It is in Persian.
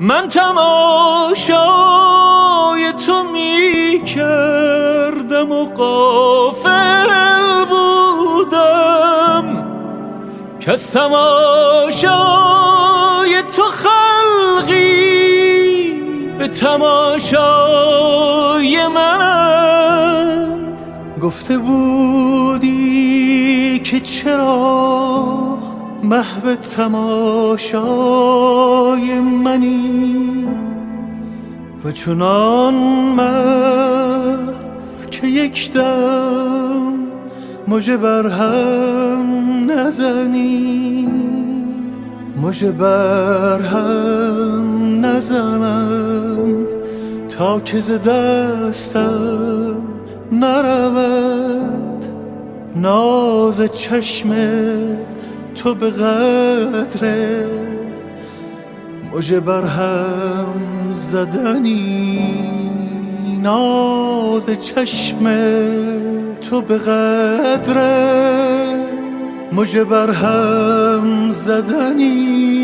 من تماشای تو می کردم و غافل بودم که از تماشای تو خلقی به تماشای منند. گفته بودی که چرا محو تماشای منی و چنان محو که یک دم مژه بر هم نزنی، مژه بر هم نزنم تا که ز دستم نرود ناز چشم تو به قدر مژه بر هم زدنی. ناز چشم تو به قدر مژه بر هم زدنی.